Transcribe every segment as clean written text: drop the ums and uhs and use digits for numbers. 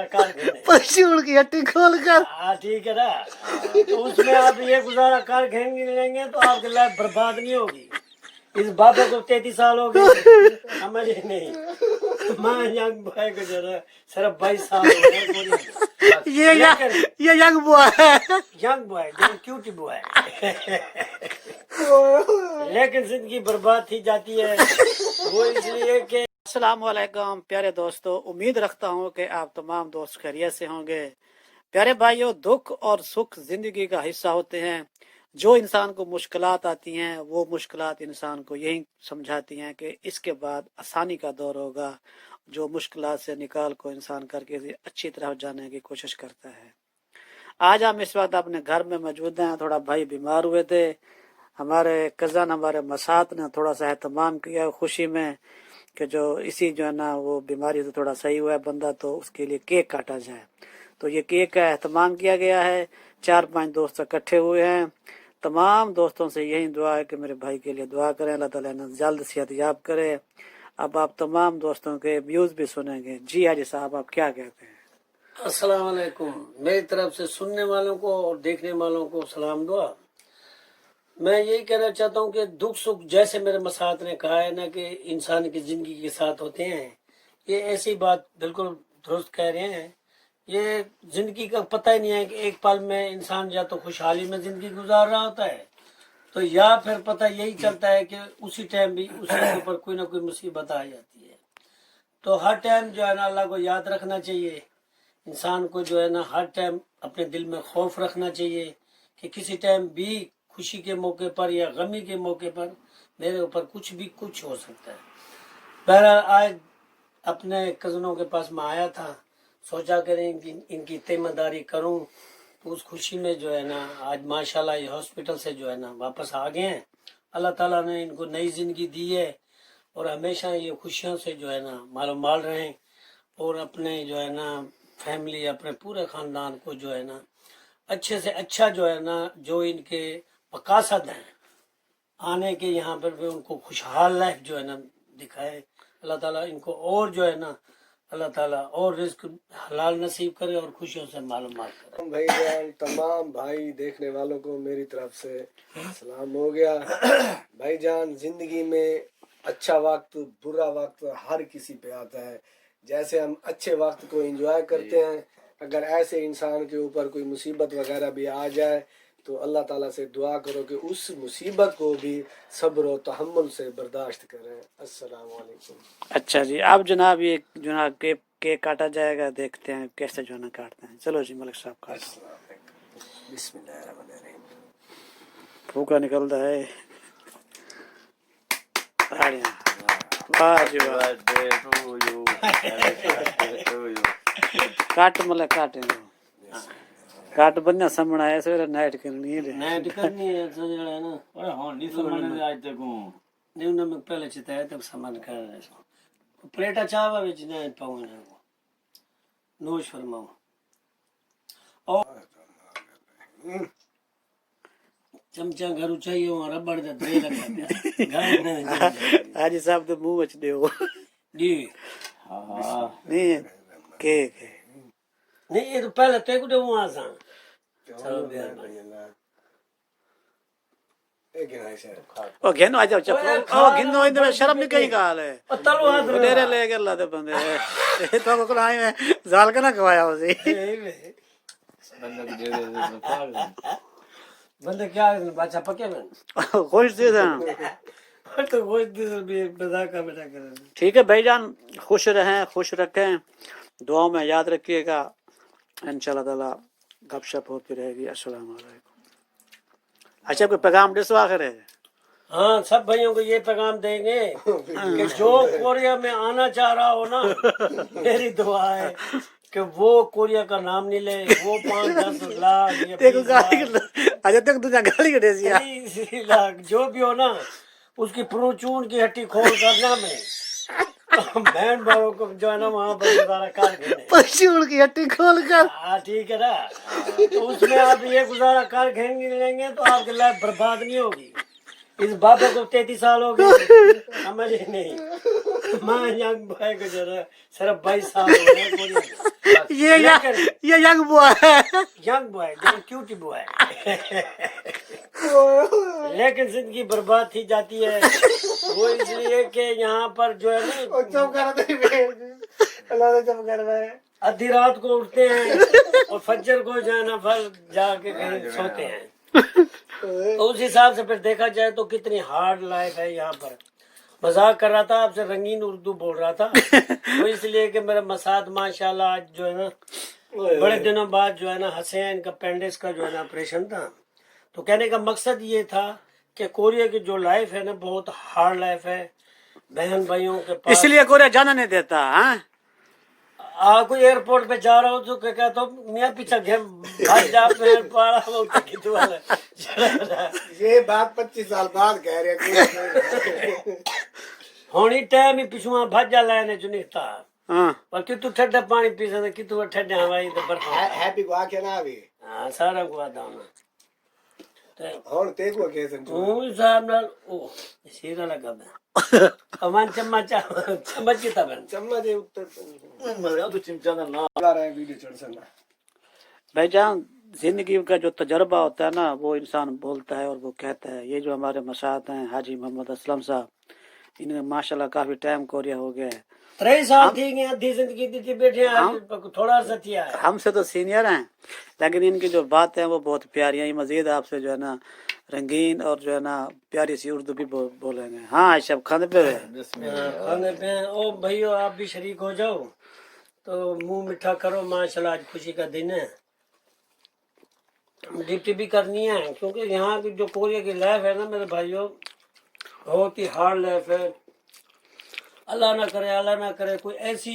गुजारा कर पशुड़ की हट्टी खोल कर। हाँ ठीक है ना। तो उसमें आप ये गुजारा कर लेंगे तो आपकी लाइफ बर्बाद नहीं होगी। इस बाबा को 33 साल हो गए, समझे नहीं। मैं यंग बॉय को जो है सिर्फ 22 साल हो गए। ये यंग बॉय है, यंग बॉय जो क्यूटी बॉय। लेकिन जिंदगी बर्बाद थी जाती है वो इसलिए कि। अस्सलाम वालेकुम प्यारे दोस्तों, उम्मीद रखता हूँ कि आप तमाम दोस्त खैरियत से होंगे। प्यारे भाइयों, दुख और सुख जिंदगी का हिस्सा होते हैं। जो इंसान को मुश्किलात आती हैं वो मुश्किलात इंसान को यही समझाती हैं कि इसके बाद आसानी का दौर होगा। जो मुश्किलात से निकाल को इंसान करके अच्छी तरह जाने की कोशिश करता है। आज हम इस वक्त अपने घर में मौजूद हैं। थोड़ा भाई बीमार हुए थे, हमारे कज़न हमारे मसात ने थोड़ा सा एहतमाम किया खुशी में कि जो इसी जो है ना वो बीमारी से थोड़ा सही हुआ है बंदा, तो उसके लिए केक काटा जाए। तो ये केक का एहतमाम किया गया है। 4-5 दोस्त इकट्ठे हुए हैं। तमाम दोस्तों से यही दुआ है कि मेरे भाई के लिए दुआ करें, अल्लाह ताला ने जल्द सेहत याब करे। अब आप तमाम दोस्तों के व्यूज भी सुनेंगे। जी हाजी साहब, आप क्या कहते हैं? अस्सलाम वालेकुम। मेरी तरफ से सुनने वालों को और देखने वालों को सलाम दुआ। मैं यही कहना चाहता हूँ कि दुख सुख जैसे मेरे मसात ने कहा है ना कि इंसान की जिंदगी के साथ होते हैं, ये ऐसी बात बिल्कुल दुरुस्त कह रहे हैं। ये जिंदगी का पता ही नहीं है कि एक पल में इंसान या तो खुशहाली में जिंदगी गुजार रहा होता है, तो या फिर पता यही चलता है कि उसी टाइम भी उसके ऊपर कोई ना कोई मुसीबत आ जाती है। तो हर टाइम जो है ना अल्लाह को याद रखना चाहिए। इंसान को जो है ना हर टाइम अपने दिल में खौफ रखना चाहिए कि किसी टाइम भी खुशी के मौके पर या गमी के मौके पर मेरे ऊपर कुछ भी कुछ हो सकता है। बहरहाल आज अपने कज़नों के पास मैं आया था, सोचा करें इनकी तीमारदारी करूं। तो उस खुशी में जो है ना आज माशाल्लाह ये हॉस्पिटल से जो है ना वापस आ गए हैं। अल्लाह ताला ने इनको नई जिंदगी दी है और हमेशा ये खुशियों से जो है ना मालो माल रहें और अपने जो है ना फैमिली अपने पूरे ख़ानदान को जो है ना अच्छे से अच्छा जो है ना जो इनके मकासद हैं आने के यहाँ पर भी उनको खुशहाल लाइफ जो है ना दिखाए। अल्लाह ताला इनको और जो है ना अल्लाह ताला और रिस्क हलाल नसीब करे और खुशियों से मालूमात करे। भाई जान तमाम भाई देखने वालों को मेरी तरफ से सलाम हो गया। भाई जान, जिंदगी में अच्छा वक्त बुरा वक्त हर किसी पे आता है। जैसे हम अच्छे वक्त को एंजॉय करते हैं, अगर ऐसे इंसान के ऊपर कोई मुसीबत वगैरह भी आ जाए तो अल्लाह ताला से दुआ करो कि उस मुसीबत को भी सब्र और तहम्मुल से बर्दाश्त करें। अस्सलाम वालेकुम। अच्छा जी, अब जनाब ये जनाब केक काटा जाएगा, देखते हैं कैसे जो है ना काटते हैं। चलो जी मलिक साहब काटो। बिस्मिल्लाहिर्रहमानिर्रहीम। फूका निकलता है। वाह जी वाह। काट मतलब काट बनना समझ आया सवेरे नाइट करनी है। नाइट करनी है तो जो है ना ओए हाँ नहीं समझने आज तक हूँ नहीं उन्हें मैं पहले चिताया तब सामान कर रहे सो प्लेटा चावा विच ना पाऊँ ना नोश फरमाओ और चमचा घर चाहिए वहाँ रबड़ दा दे लगा घर नहीं हाजी साहब तो मुंह बच दे जी। हाँ नहीं केक है। नहीं ये तो पहले ते कुछ वहाँ सा ओ घेनो आ जाओ चप्पल ओ घेनो इधर शर्म नहीं कहीं गाल है तलो हाथ डेरे ले के अल्लाह दे बंदे ये तो को आए में जाल का ना खवाया उसे बंदा की दे दे बंदे क्या बच्चा पके में खुश दे दें तो वो भी बता का बेटा कर। ठीक है भाईजान, खुश रहें खुश रखें, दुआओं में याद रखिएगा। इंशाल्लाह ताला गपशप होती रहेगी। अस्सलाम वालेकुम। अच्छा कोई पैगाम डिसवा करे? हाँ सब भाइयों को ये पैगाम देंगे कि जो कोरिया में आना चाह रहा हो ना मेरी दुआ है कि वो कोरिया का नाम नहीं ले। वो 5-10 लाख या 20 लाख अच्छा तक तुझे गाली कटे दिया 30 लाख जो भी हो ना उसकी प्रोचून की हट्टी खोल करना में बहन भाइयों को जो है ना वहाँ पर गुजारा कर पशुड़ की हट्टी खोल कर। हाँ ठीक है ना। तो उसमें आप ये गुजारा कर लेंगे तो आपकी लाइफ बर्बाद नहीं होगी। इस बाबा को 33 साल हो गए, समझ ही नहीं। मैं यंग बॉय को जरा सिर्फ 22 साल हो गए कोरिया ये यंग बॉय है। Young boy, cutie boy. लेकिन जिंदगी बर्बाद थी जाती है, वो इसलिए कि यहाँ पर जो है ना आधी रात को उठते हैं और फज्जर को जो है ना फिर जाके कहीं सोते हैं। तो उस हिसाब से फिर देखा जाए तो कितनी हार्ड लाइफ है यहाँ पर। मजाक कर रहा था आपसे, रंगीन उर्दू बोल रहा था वो इसलिए कि मेरा मसाद माशाल्लाह आज जो है ना बड़े दिनों बाद जो है ना हंसे हैं। इनका पेंडिक्स का जो है ना ऑपरेशन था। तो कहने का मकसद ये था कि कोरिया की जो लाइफ है ना बहुत हार्ड लाइफ है। बहन भाइयों के पास इसलिए कोरिया जाना नहीं देता। हाँ, कोई एयरपोर्ट पे जा रहा हो तो क्या कहता हूँ मियाँ पीछे घेर भाग जा पेड़ पाड़ा वो टिकट वाला। ये बात 25 साल बाद कह रहे हैं। होनी टाइम ही पिछुआ भाजा लाने चु निकता हाँ, पर कितु ठंडा पानी पी सकते कितु ठंडा हवाई तो बर्फ। हैप्पी को आके ना अभी हाँ सारा को आता हूँ ਹੁਣ ਤੇ ਕੋ ਕੇ ਸੰਜੂ ਉਹ ਹਿਸਾਬ ਨਾਲ ਉਹ ਸੀਰਾ ਲੱਗਾ ਮੈਂ ਅਮਨ ਚਮਚਾ ਚਮਚ ਕੀਤਾ ਬਨ चम्मा दे उत्तर मजा तो चिमचा ना ना ला रहे हैं वीडियो चढ़ सकना। भाईजान, जिंदगी का जो तजर्बा होता है ना वो इंसान बोलता है और वो कहता है। ये जो हमारे मसाद हैं हाजी मोहम्मद असलम साहब, इन्हें माशाल्लाह काफी टाइम कोरिया हो गया है। 3 साल थी गए आधी जिंदगी दी बैठे हैं थोड़ा सा थिया है। हमसे तो सीनियर हैं, लेकिन इनकी जो बात है वो बहुत प्यारी है। ये मजीद आपसे जो है ना रंगीन और जो है ना प्यारी सी उर्दू भी बोलेंगे। हाँ सब खाने पे खाने पे ओ भाइयों आप भी शरीक हो जाओ तो मुंह मीठा करो। माशाल्लाह आज खुशी का दिन है। ड्यूटी भी करनी है क्योंकि यहाँ की जो कोरिया की लाइफ है ना मेरे भाइयों बहुत ही हार्ड लाइफ है। अल्लाह ना करे कोई ऐसी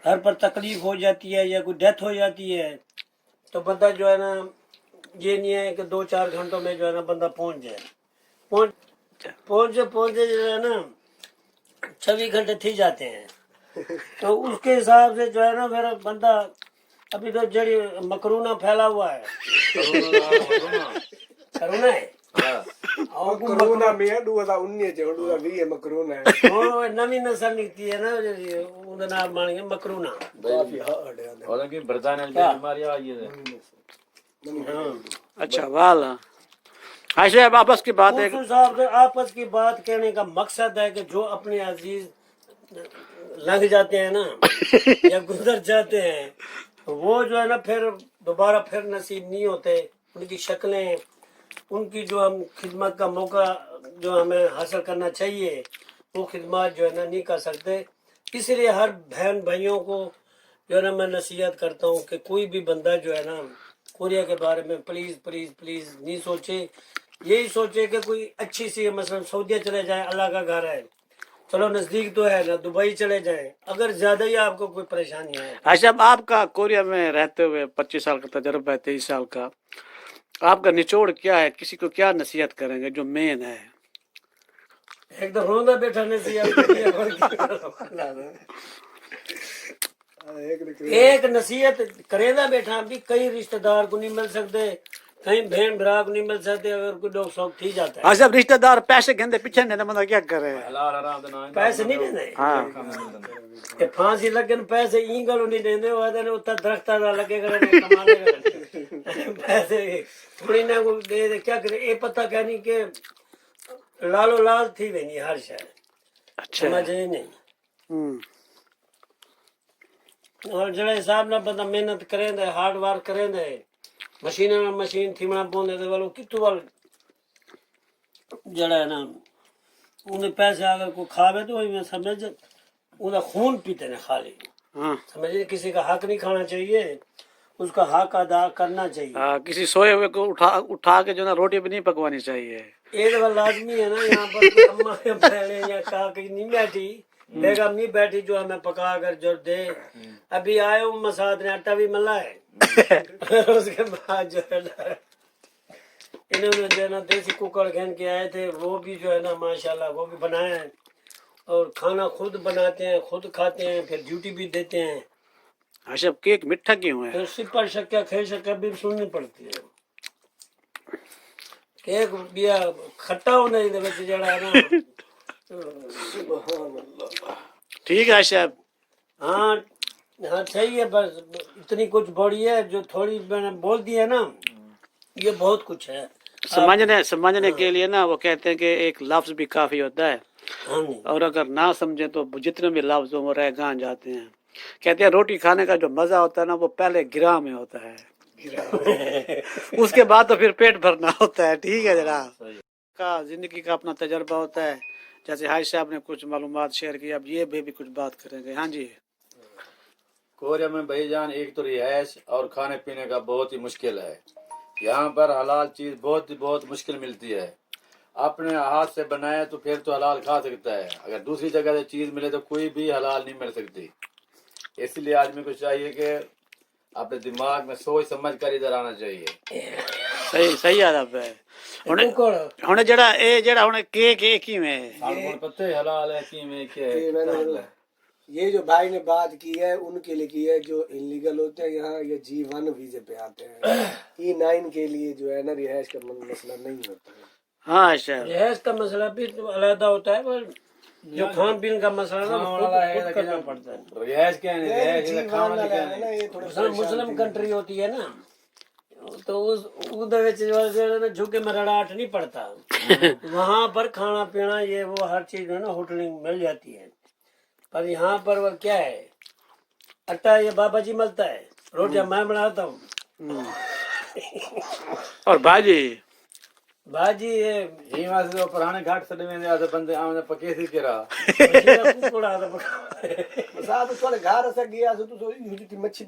घर पर तकलीफ हो जाती है या कोई डेथ हो जाती है तो बंदा जो है ना ये नहीं है कि 2-4 घंटों में जो है ना बंदा पहुंच जाए। पहुंचे जो है ना 26 घंटे थी जाते हैं। तो उसके हिसाब से जो है ना मेरा बंदा अभी तो जड़ी मकरूना फैला हुआ है। करोना है और कोरोना में 2019 ਚ 2020 मकरूना है। ਉਹ ਨਵੀਂ ਨਸਲ ਨਿਕਤੀ ਹੈ ਨਾ ਉਹਦਾ ਨਾਮ ਬਣ ਗਿਆ ਮਕਰੂਨਾ। काफी हार्ड है और कि बरताने की बीमारी आई है। अच्छा वाला ऐसे अब आपस की बात है। उस हिसाब से आपस की बात कहने का मकसद है कि जो अपने अजीज लग जाते हैं ना या गुजर जाते हैं वो जो है ना फिर दोबारा फिर नसीब नहीं होते। उनकी शक्लें उनकी जो हम खिदमत का मौका जो हमें हासिल करना चाहिए वो खिदमत जो है ना नहीं कर सकते। इसलिए हर बहन भाइयों को जो है ना मैं नसीहत करता हूँ कि कोई भी बंदा जो है ना कोरिया के बारे में प्लीज प्लीज प्लीज नहीं सोचे। यही सोचे कि कोई अच्छी सी मसलन सऊदीया चले जाए, अल्लाह का घर है, चलो नजदीक तो है ना, दुबई चले जाए अगर ज्यादा ही आपको कोई परेशानी है। अच्छा, अब आपका कोरिया में रहते हुए 25 साल का तजर्बा है, 23 साल का, आपका निचोड़ क्या है? किसी को क्या नसीहत करेंगे जो मेन है? एकदम रोंदा बैठा एक नसीहत करेंदा बैठा भी कई रिश्तेदार को नहीं मिल सकते, कहीं बहन भरा को नहीं मिल सकते। अगर कोई डॉग शौक थी जाता है। अच्छा, पैसे पैसे घेंदे पीछे नहीं बंदा क्या करे? पैसे नहीं देने हाँ, कि फांसी लगे पैसे ई गलो नहीं देने उत्तर दरख्त लगे कमाने पैसे थोड़ी ना को दे दे क्या करे। ये पता कहनी के लालो लाल थी वेनी हर शहर। अच्छा समझ ही नहीं। और जड़े हिसाब ना बंदा मेहनत करें दे, हार्ड वर्क करें दे, मशीन में मशीन थीमना पौंदे दे वालों कितु वाल जड़ा है ना उन्हें पैसे अगर कोई खावे तो वही मैं समझ उनका खून पीते ने खाली। हाँ, समझिए किसी का हक नहीं खाना चाहिए, उसका हक अदा करना चाहिए। किसी सोए हुए को उठा के जो ना रोटी भी नहीं पकवानी चाहिए। ये तो लाजमी है ना। यहाँ पर कोई अम्मा या बहने या काकी नहीं बैठी, बेगम नहीं बैठी जो हमें पका कर जो दे। अभी आए उम्मा साथ ने आटा भी मला है उसके बाद जो है ना इन्होंने जो है ना देसी कुकर घेन के आए थे वो भी जो है ना माशाल्लाह वो भी बनाए हैं और खाना खुद बनाते हैं, खुद खाते हैं, फिर ड्यूटी भी देते हैं। अच्छा, केक मीठा क्यों है? तो सिपर शक्या खे शक्या भी सुननी पड़ती है। کہ ایک بیا کھٹا ہونے دے وچ جڑا ہے نا سبحان اللہ. ٹھیک ہے صاحب. ہاں ہاں صحیح ہے. بس اتنی کچھ بڑی ہے جو تھوڑی میں نے بول دی ہے نا، یہ بہت کچھ ہے. سمجھنے کے لیے نا وہ کہتے ہیں کہ ایک لفظ بھی کافی ہوتا ہے، ہاں جی اور اگر نہ سمجھے تو جتنے بھی لفظ ہوں وہ رہ گان جاتے ہیں. کہتے ہیں روٹی کھانے کا جو مزہ ہوتا ہے نا وہ پہلے گرا میں ہوتا ہے، اس کے بعد تو پھر پیٹ بھرنا ہوتا ہے. ٹھیک ہے جناب. کا زندگی کا اپنا تجربہ ہوتا ہے. جیسے حاج صاحب نے کچھ معلومات شیئر کی، اب یہ بھی کچھ بات کریں گے. ہاں جی. کوریا میں بھائی جان ایک تو رہائش اور کھانے پینے کا بہت ہی مشکل ہے. یہاں پر حلال چیز بہت مشکل ملتی ہے. اپنے ہاتھ سے بنائے تو پھر تو حلال کھا سکتا ہے، اگر دوسری جگہ سے چیز ملے تو کوئی بھی حلال نہیں مل سکتی. اس لیے آدمی کو چاہیے کہ اپنے دماغ میں سوچ سمجھ کر ادھر آنا چاہیے. صحیح آداب ہے. ہن جڑا ہن کیک ایک ہی میں آپ کو پتہ ہے حلال ہے کہ میں کیا ہے. یہ میں نے یہ جو بھائی نے بات کی ہے ان کے لیے کی ہے جو انلیگل ہوتے ہیں یہاں، یہ G1 ویزے پہ آتے ہیں. E9 کے لیے جو ہے نا رہائش کا مسئلہ نہیں ہوتا ہے. ہاں صاحب. رہائش کا مسئلہ بھی علیحدہ ہوتا ہے، پر جو کھان پین کا مسئلہ نا وہ خود کرنا پڑتا ہے. رہائش کیا ہے، رہائش ہے کھانا والا کیا ہے نا ہے. یہ تھوڑا مسلم کنٹری ہوتی ہے نا تو اس جھکے میں رڑاٹ نہیں پڑتا. وہاں پر کھانا پینا یہ وہ ہر چیز جو ہے نا ہوٹلنگ مل جاتی ہے. پر یہاں پر وہ کیا ہے، آٹا یہ بابا جی ملتا ہے، روٹیاں میں بناتا ہوں. اور بھاجی بھاجی یہ یہ وہاں سے پرانے گھاٹ سے میں آدھے بندے آمنے پکے تھی کہ رہا. ککڑا مساعد تھوڑے گھر سے گیا تو مچھی